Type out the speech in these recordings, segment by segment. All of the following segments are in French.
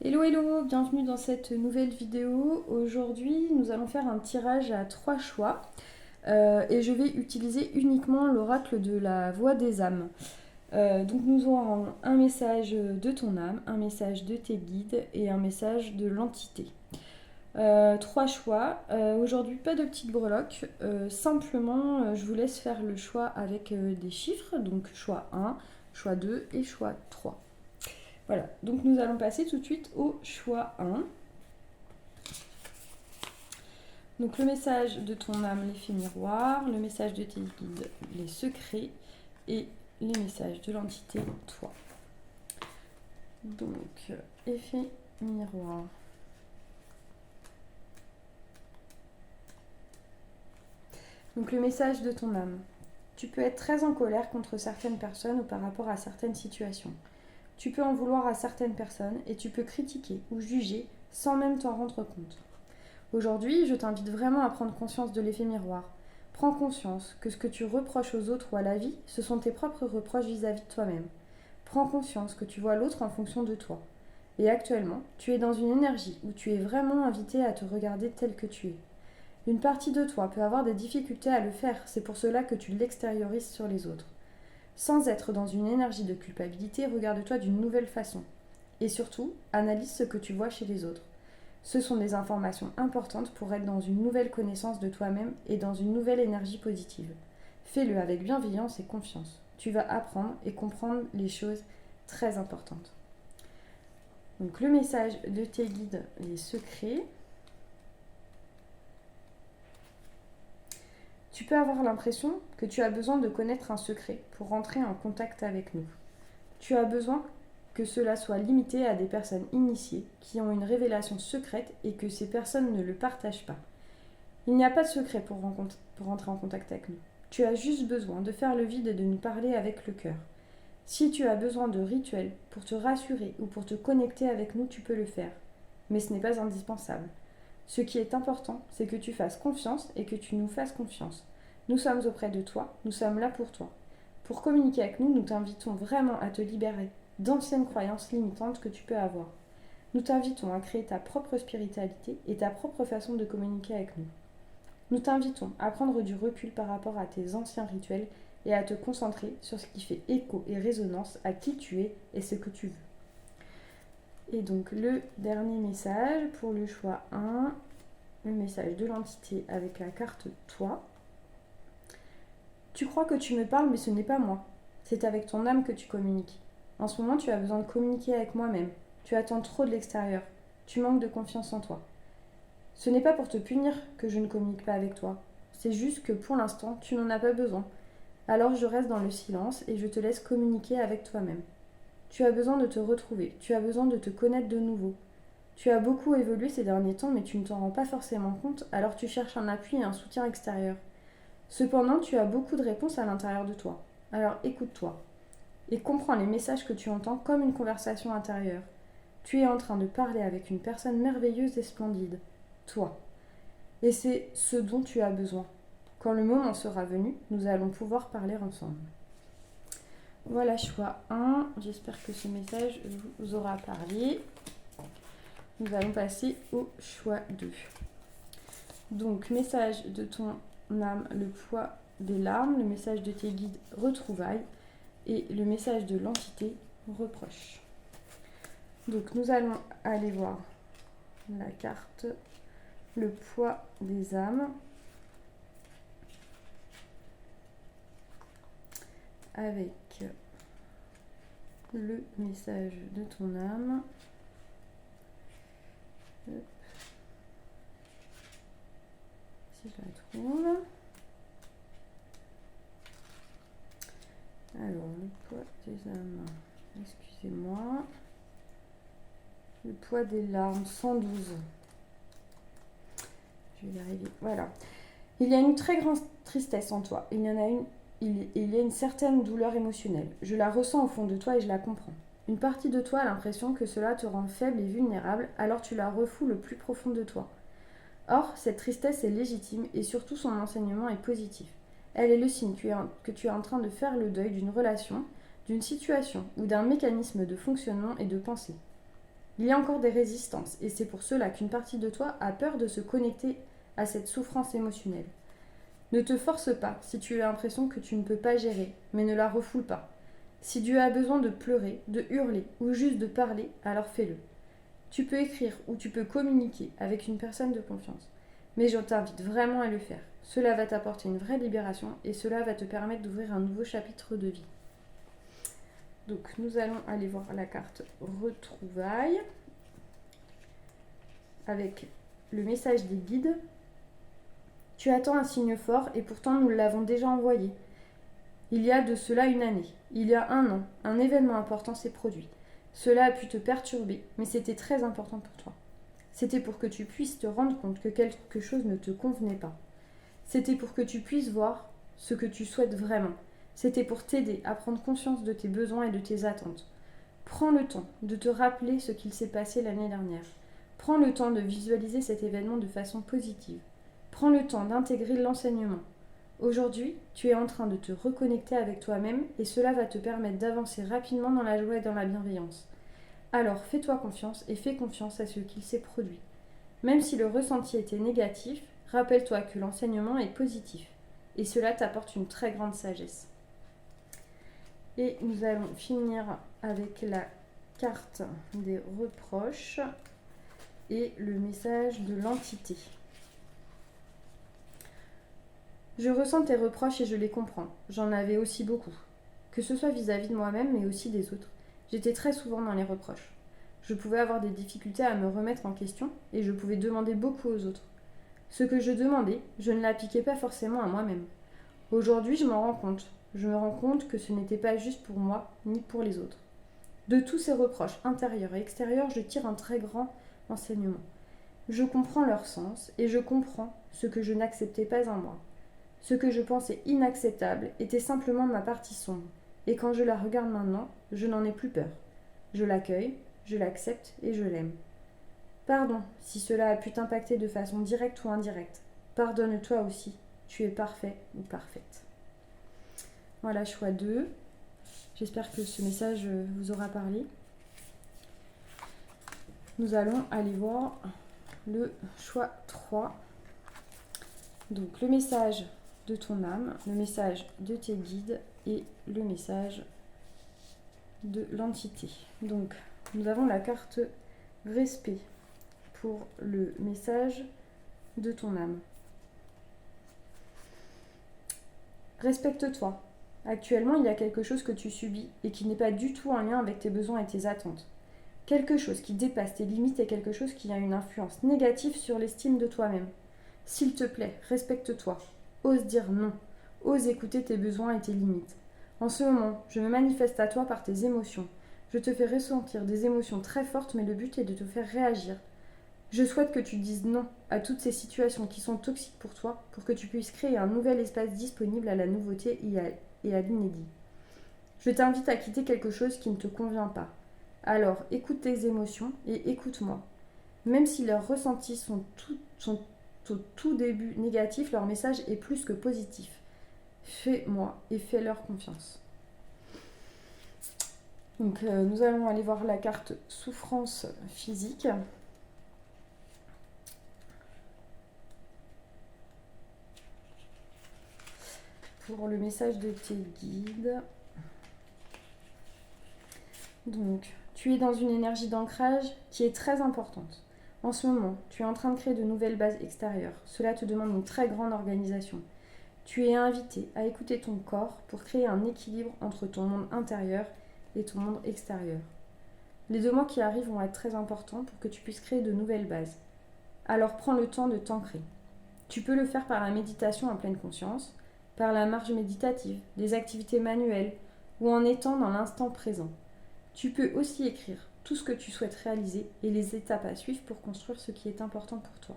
Hello hello, bienvenue dans cette nouvelle vidéo. Aujourd'hui nous allons faire un tirage à 3 choix et je vais utiliser uniquement l'oracle de la voix des âmes. Donc nous aurons un message de ton âme, un message de tes guides et un message de l'entité. 3 choix. Aujourd'hui pas de petite breloque, simplement je vous laisse faire le choix avec des chiffres, donc choix 1, choix 2 et choix 3. Voilà, donc nous allons passer tout de suite au choix 1. Donc le message de ton âme, l'effet miroir, le message de tes guides, les secrets, et les messages de l'entité, toi. Donc, effet miroir. Donc le message de ton âme. Tu peux être très en colère contre certaines personnes ou par rapport à certaines situations. Tu peux en vouloir à certaines personnes et tu peux critiquer ou juger sans même t'en rendre compte. Aujourd'hui, je t'invite vraiment à prendre conscience de l'effet miroir. Prends conscience que ce que tu reproches aux autres ou à la vie, ce sont tes propres reproches vis-à-vis de toi-même. Prends conscience que tu vois l'autre en fonction de toi. Et actuellement, tu es dans une énergie où tu es vraiment invité à te regarder tel que tu es. Une partie de toi peut avoir des difficultés à le faire, c'est pour cela que tu l'extériorises sur les autres. Sans être dans une énergie de culpabilité, regarde-toi d'une nouvelle façon. Et surtout, analyse ce que tu vois chez les autres. Ce sont des informations importantes pour être dans une nouvelle connaissance de toi-même et dans une nouvelle énergie positive. Fais-le avec bienveillance et confiance. Tu vas apprendre et comprendre les choses très importantes. Donc le message de tes guides, les secrets. Tu peux avoir l'impression que tu as besoin de connaître un secret pour rentrer en contact avec nous. Tu as besoin que cela soit limité à des personnes initiées qui ont une révélation secrète et que ces personnes ne le partagent pas. Il n'y a pas de secret pour rentrer en contact avec nous. Tu as juste besoin de faire le vide et de nous parler avec le cœur. Si tu as besoin de rituels pour te rassurer ou pour te connecter avec nous, tu peux le faire. Mais ce n'est pas indispensable. Ce qui est important, c'est que tu fasses confiance et que tu nous fasses confiance. Nous sommes auprès de toi, nous sommes là pour toi. Pour communiquer avec nous, nous t'invitons vraiment à te libérer d'anciennes croyances limitantes que tu peux avoir. Nous t'invitons à créer ta propre spiritualité et ta propre façon de communiquer avec nous. Nous t'invitons à prendre du recul par rapport à tes anciens rituels et à te concentrer sur ce qui fait écho et résonance à qui tu es et ce que tu veux. Et donc le dernier message pour le choix 1, le message de l'entité avec la carte toi. Tu crois que tu me parles mais ce n'est pas moi. C'est avec ton âme que tu communiques. En ce moment tu as besoin de communiquer avec moi-même. Tu attends trop de l'extérieur. Tu manques de confiance en toi. Ce n'est pas pour te punir que je ne communique pas avec toi. C'est juste que pour l'instant, tu n'en as pas besoin. Alors je reste dans le silence et je te laisse communiquer avec toi-même. Tu as besoin de te retrouver, tu as besoin de te connaître de nouveau. Tu as beaucoup évolué ces derniers temps mais tu ne t'en rends pas forcément compte, alors tu cherches un appui et un soutien extérieur. Cependant, tu as beaucoup de réponses à l'intérieur de toi. Alors écoute-toi et comprends les messages que tu entends comme une conversation intérieure. Tu es en train de parler avec une personne merveilleuse et splendide. Toi. Et c'est ce dont tu as besoin. Quand le moment sera venu, nous allons pouvoir parler ensemble. Voilà, choix 1. J'espère que ce message vous aura parlé. Nous allons passer au choix 2. Donc, message de ton âme, le poids des larmes. Le message de tes guides, retrouvailles. Et le message de l'entité, reproche. Donc, nous allons aller voir la carte. Le poids des âmes avec le message de ton âme. Si je la trouve. Alors, le poids des âmes. Excusez-moi. Le poids des larmes, 112. Je vais y arriver. Voilà. Il y a une très grande tristesse en toi. Il y a une certaine douleur émotionnelle. Je la ressens au fond de toi et je la comprends. Une partie de toi a l'impression que cela te rend faible et vulnérable, alors tu la refoules le plus profond de toi. Or, cette tristesse est légitime et surtout son enseignement est positif. Elle est le signe que tu es en train de faire le deuil d'une relation, d'une situation ou d'un mécanisme de fonctionnement et de pensée. Il y a encore des résistances et c'est pour cela qu'une partie de toi a peur de se connecter à cette souffrance émotionnelle. Ne te force pas si tu as l'impression que tu ne peux pas gérer, mais ne la refoule pas. Si tu as besoin de pleurer, de hurler ou juste de parler, alors fais-le. Tu peux écrire ou tu peux communiquer avec une personne de confiance. Mais je t'invite vraiment à le faire. Cela va t'apporter une vraie libération et cela va te permettre d'ouvrir un nouveau chapitre de vie. Donc nous allons aller voir la carte retrouvailles avec le message des guides. Tu attends un signe fort et pourtant nous l'avons déjà envoyé. Il y a de cela une année, il y a un an, un événement important s'est produit. Cela a pu te perturber, mais c'était très important pour toi. C'était pour que tu puisses te rendre compte que quelque chose ne te convenait pas. C'était pour que tu puisses voir ce que tu souhaites vraiment. C'était pour t'aider à prendre conscience de tes besoins et de tes attentes. Prends le temps de te rappeler ce qu'il s'est passé l'année dernière. Prends le temps de visualiser cet événement de façon positive. Prends le temps d'intégrer l'enseignement. Aujourd'hui, tu es en train de te reconnecter avec toi-même et cela va te permettre d'avancer rapidement dans la joie et dans la bienveillance. Alors fais-toi confiance et fais confiance à ce qu'il s'est produit. Même si le ressenti était négatif, rappelle-toi que l'enseignement est positif et cela t'apporte une très grande sagesse. Et nous allons finir avec la carte des reproches et le message de l'entité. Je ressens tes reproches et je les comprends. J'en avais aussi beaucoup. Que ce soit vis-à-vis de moi-même mais aussi des autres. J'étais très souvent dans les reproches. Je pouvais avoir des difficultés à me remettre en question et je pouvais demander beaucoup aux autres. Ce que je demandais, je ne l'appliquais pas forcément à moi-même. Aujourd'hui, je m'en rends compte. Je me rends compte que ce n'était pas juste pour moi ni pour les autres. De tous ces reproches intérieurs et extérieurs, je tire un très grand enseignement. Je comprends leur sens et je comprends ce que je n'acceptais pas en moi. Ce que je pensais inacceptable était simplement ma partie sombre. Et quand je la regarde maintenant, je n'en ai plus peur. Je l'accueille, je l'accepte et je l'aime. Pardon si cela a pu t'impacter de façon directe ou indirecte. Pardonne-toi aussi. Tu es parfait ou parfaite. Voilà, choix 2. J'espère que ce message vous aura parlé. Nous allons aller voir le choix 3. Donc le message de ton âme, le message de tes guides et le message de l'entité. Donc nous avons la carte respect pour le message de ton âme. Respecte-toi. Actuellement, il y a quelque chose que tu subis et qui n'est pas du tout en lien avec tes besoins et tes attentes. Quelque chose qui dépasse tes limites et quelque chose qui a une influence négative sur l'estime de toi-même. S'il te plaît, respecte-toi. Ose dire non. Ose écouter tes besoins et tes limites. En ce moment, je me manifeste à toi par tes émotions. Je te fais ressentir des émotions très fortes, mais le but est de te faire réagir. Je souhaite que tu dises non à toutes ces situations qui sont toxiques pour toi, pour que tu puisses créer un nouvel espace disponible à la nouveauté et à l'inédit. Je t'invite à quitter quelque chose qui ne te convient pas. Alors, écoute tes émotions et écoute-moi. Même si leurs ressentis sont au tout début négatifs, leur message est plus que positif. Fais-moi et fais-leur confiance. Donc, nous allons aller voir la carte souffrance physique. Pour le message de tes guides. Donc, tu es dans une énergie d'ancrage qui est très importante. En ce moment, tu es en train de créer de nouvelles bases extérieures. Cela te demande une très grande organisation. Tu es invité à écouter ton corps pour créer un équilibre entre ton monde intérieur et ton monde extérieur. Les 2 mois qui arrivent vont être très importants pour que tu puisses créer de nouvelles bases. Alors prends le temps de t'ancrer. Tu peux le faire par la méditation en pleine conscience, par la marche méditative, des activités manuelles ou en étant dans l'instant présent. Tu peux aussi écrire tout ce que tu souhaites réaliser et les étapes à suivre pour construire ce qui est important pour toi.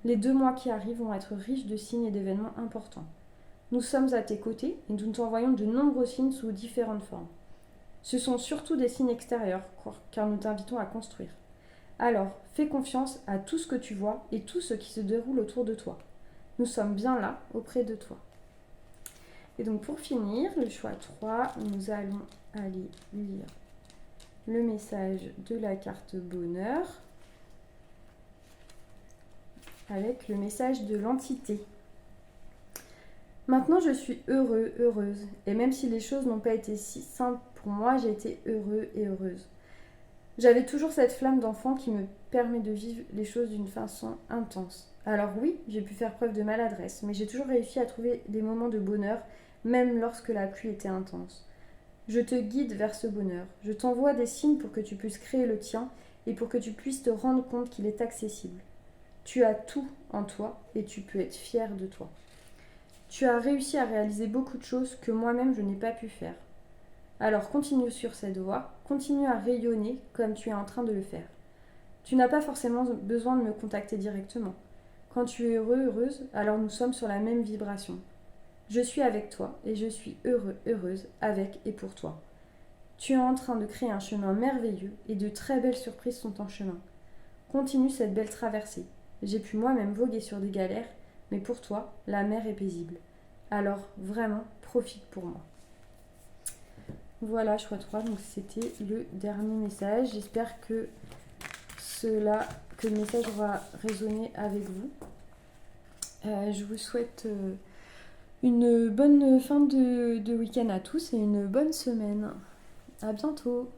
Les 2 mois qui arrivent vont être riches de signes et d'événements importants. Nous sommes à tes côtés et nous t'envoyons de nombreux signes sous différentes formes. Ce sont surtout des signes extérieurs car nous t'invitons à construire. Alors, fais confiance à tout ce que tu vois et tout ce qui se déroule autour de toi. Nous sommes bien là, auprès de toi. Et donc pour finir, le choix 3, nous allons aller lire le message de la carte bonheur avec le message de l'entité. Maintenant, je suis heureux, heureuse. Et même si les choses n'ont pas été si simples pour moi, j'ai été heureux et heureuse. J'avais toujours cette flamme d'enfant qui me permet de vivre les choses d'une façon intense. Alors oui, j'ai pu faire preuve de maladresse, mais j'ai toujours réussi à trouver des moments de bonheur, même lorsque la pluie était intense. Je te guide vers ce bonheur. Je t'envoie des signes pour que tu puisses créer le tien et pour que tu puisses te rendre compte qu'il est accessible. Tu as tout en toi et tu peux être fier de toi. Tu as réussi à réaliser beaucoup de choses que moi-même je n'ai pas pu faire. Alors continue sur cette voie, continue à rayonner comme tu es en train de le faire. Tu n'as pas forcément besoin de me contacter directement. Quand tu es heureux, heureuse, alors nous sommes sur la même vibration. Je suis avec toi et je suis heureux, heureuse avec et pour toi. Tu es en train de créer un chemin merveilleux et de très belles surprises sont en chemin. Continue cette belle traversée. J'ai pu moi-même voguer sur des galères, mais pour toi, la mer est paisible. Alors vraiment, profite pour moi. Voilà, choix 3, donc c'était le dernier message. J'espère que le message aura résonné avec vous. Je vous souhaite une bonne fin de week-end à tous et une bonne semaine. À bientôt.